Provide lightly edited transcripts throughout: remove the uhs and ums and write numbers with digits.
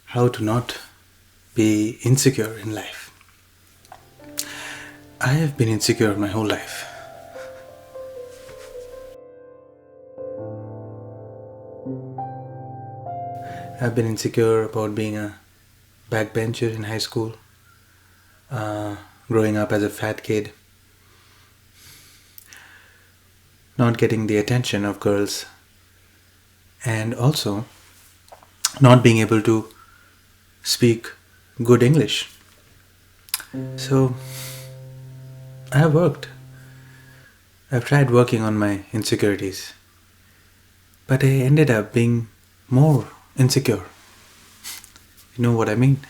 how to not be insecure in life. I have been insecure my whole life. I've been insecure about being a backbencher in high school, growing up as a fat kid, not getting the attention of girls, and also not being able to speak good English. So I have worked. I've tried working on my insecurities, but I ended up being more insecure. You know what I mean?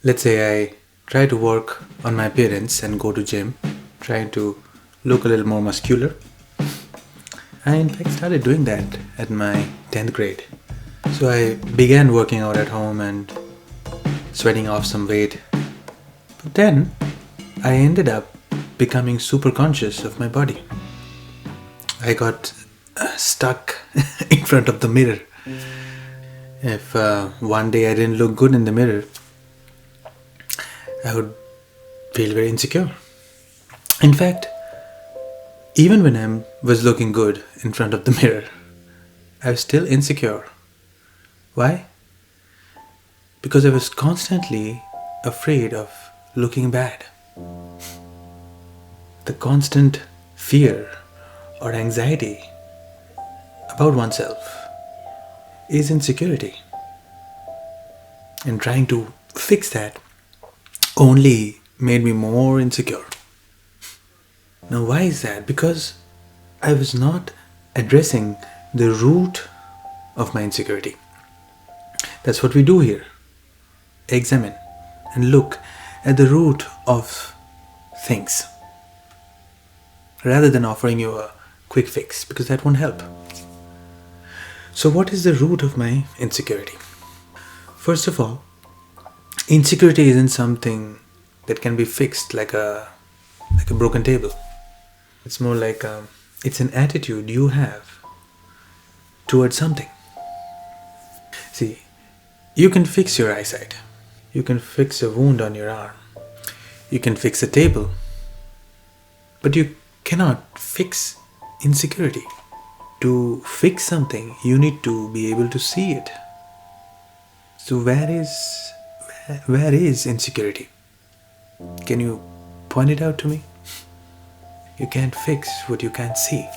Let's say I try to work on my appearance and go to gym, trying to look a little more muscular. I in fact started doing that at my 10th grade. So I began working out at home and sweating off some weight. But then I ended up becoming super conscious of my body. I got stuck in front of the mirror. If one day I didn't look good in the mirror, I would feel very insecure. In fact, even when I was looking good in front of the mirror, I was still insecure. Why? Because I was constantly afraid of looking bad. The constant fear or anxiety about oneself is insecurity. And trying to fix that only made me more insecure. Now, why is that? Because I was not addressing the root of my insecurity. That's what we do here. Examine and look at the root of things rather than offering you a quick fix, because that won't help. So what is the root of my insecurity? First of all, insecurity isn't something that can be fixed like a broken table. It's more like it's an attitude you have towards something. See, you can fix your eyesight. You can fix a wound on your arm. You can fix a table. But you cannot fix insecurity. To fix something, you need to be able to see it. So where is insecurity? Can you point it out to me? You can't fix what you can't see.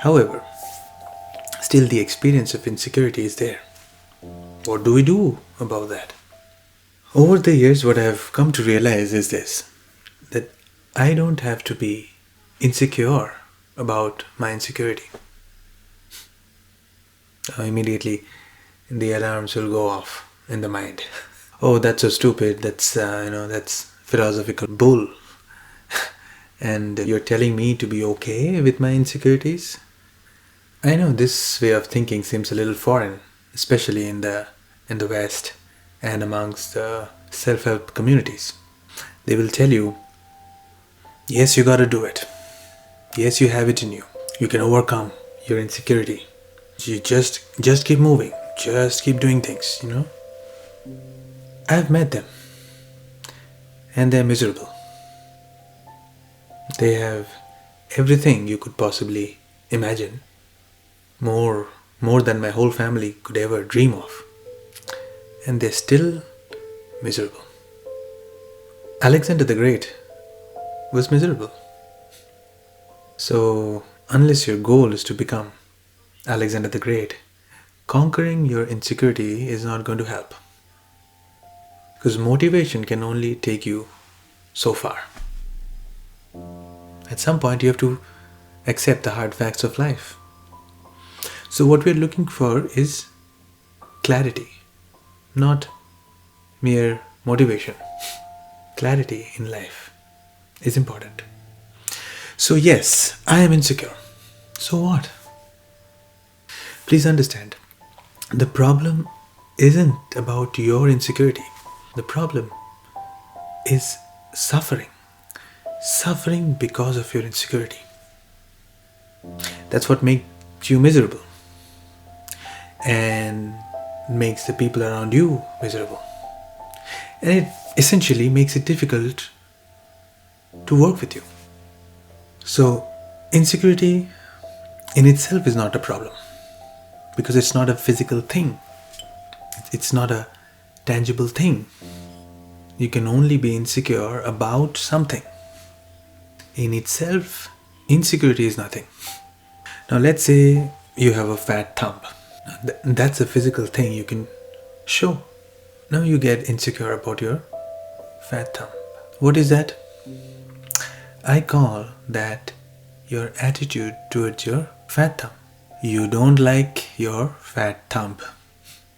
However, still the experience of insecurity is there. What do we do about that? Over the years, what I have come to realize is this, that I don't have to be insecure about my insecurity. Immediately the alarms will go off in the mind. Oh, that's so stupid. That's philosophical bull. And you're telling me to be okay with my insecurities? I know this way of thinking seems a little foreign, especially in the West and amongst the self-help communities. They will tell you, yes, you gotta do it. Yes, you have it in you. You can overcome your insecurity. You just keep moving. Just keep doing things, I've met them. And they're miserable. They have everything you could possibly imagine. More than my whole family could ever dream of. And they're still miserable. Alexander the Great was miserable. So, unless your goal is to become Alexander the Great, conquering your insecurity is not going to help. Because motivation can only take you so far. At some point, you have to accept the hard facts of life. So what we're looking for is clarity, not mere motivation. Clarity in life is important. So yes, I am insecure. So what? Please understand, the problem isn't about your insecurity. The problem is suffering. Suffering because of your insecurity. That's what makes you miserable. And makes the people around you miserable. And it essentially makes it difficult to work with you. So, insecurity in itself is not a problem because it's not a physical thing, it's not a tangible thing. You can only be insecure about something. In itself, insecurity is nothing. Now, let's say you have a fat thumb. That's a physical thing you can show. Now you get insecure about your fat thumb. What is that? I call that your attitude towards your fat thumb. You don't like your fat thumb.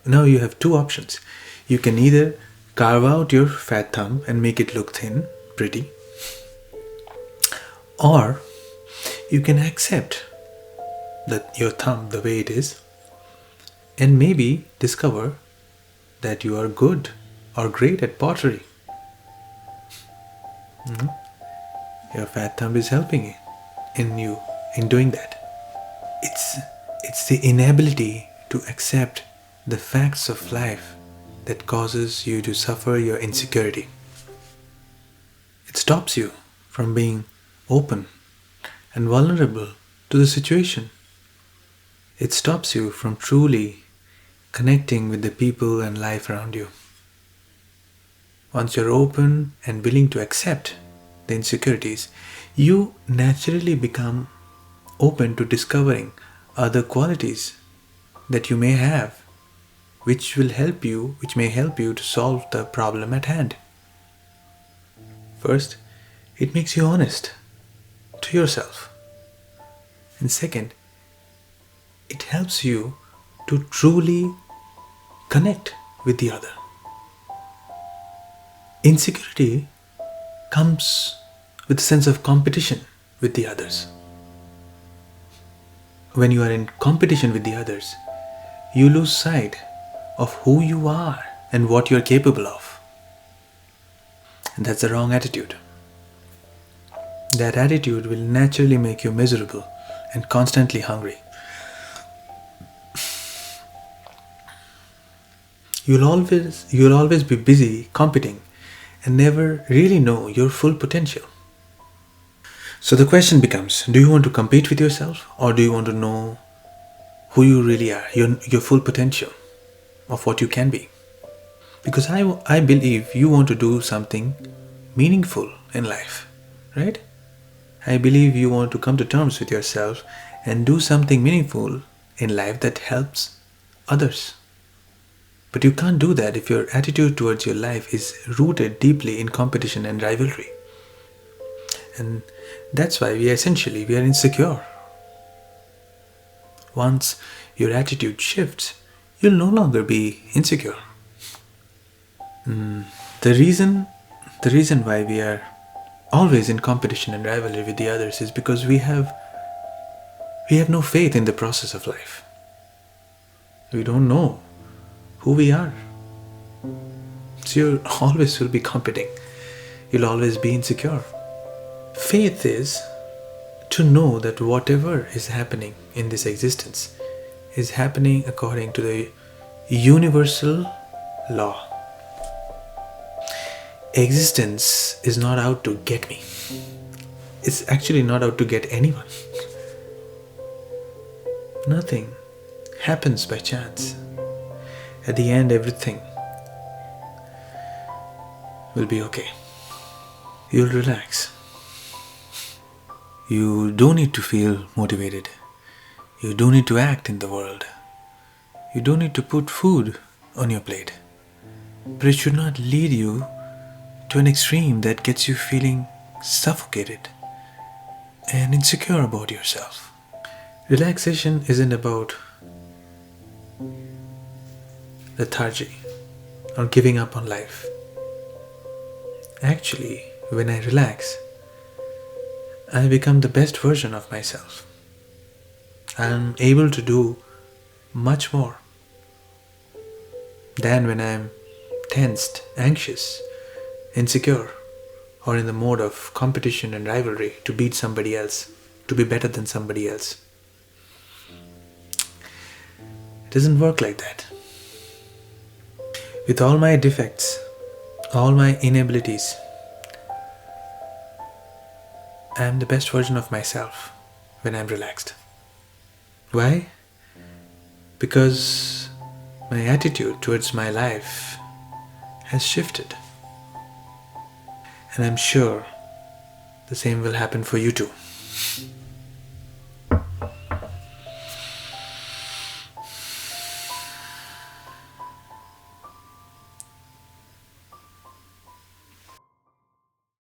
Now you have two options. You can either carve out your fat thumb and make it look thin, pretty, or you can accept that your thumb the way it is and maybe discover that you are good or great at pottery. Your fat thumb is helping you in doing that. It's the inability to accept the facts of life that causes you to suffer your insecurity. It stops you from being open and vulnerable to the situation. It stops you from truly connecting with the people and life around you. Once you're open and willing to accept the insecurities, you naturally become open to discovering other qualities that you may have, which may help you to solve the problem at hand. First, it makes you honest to yourself. And second, it helps you to truly connect with the other. Insecurity comes with a sense of competition with the others. When you are in competition with the others, you lose sight of who you are and what you are capable of. And that's the wrong attitude. That attitude will naturally make you miserable and constantly hungry. You'll always be busy competing and never really know your full potential. So the question becomes, do you want to compete with yourself or do you want to know who you really are, your full potential of what you can be? Because I believe you want to do something meaningful in life, right? I believe you want to come to terms with yourself and do something meaningful in life that helps others. But you can't do that if your attitude towards your life is rooted deeply in competition and rivalry. And that's why we are insecure. Once your attitude shifts, you'll no longer be insecure. The reason why we are always in competition and rivalry with the others is because we have no faith in the process of life. We don't know who we are. So you always will be competing. You'll always be insecure. Faith is to know that whatever is happening in this existence is happening according to the universal law. Existence is not out to get me. It's actually not out to get anyone. Nothing happens by chance. At the end, everything will be okay. You'll relax. You don't need to feel motivated. You don't need to act in the world. You don't need to put food on your plate. But it should not lead you to an extreme that gets you feeling suffocated and insecure about yourself. Relaxation isn't about lethargy or giving up on life. Actually, when I relax, I become the best version of myself. I am able to do much more than when I am tensed, anxious, insecure, or in the mode of competition and rivalry to beat somebody else, to be better than somebody else. It doesn't work like that. With all my defects, all my inabilities, I am the best version of myself when I'm relaxed. Why? Because my attitude towards my life has shifted. And I'm sure the same will happen for you too.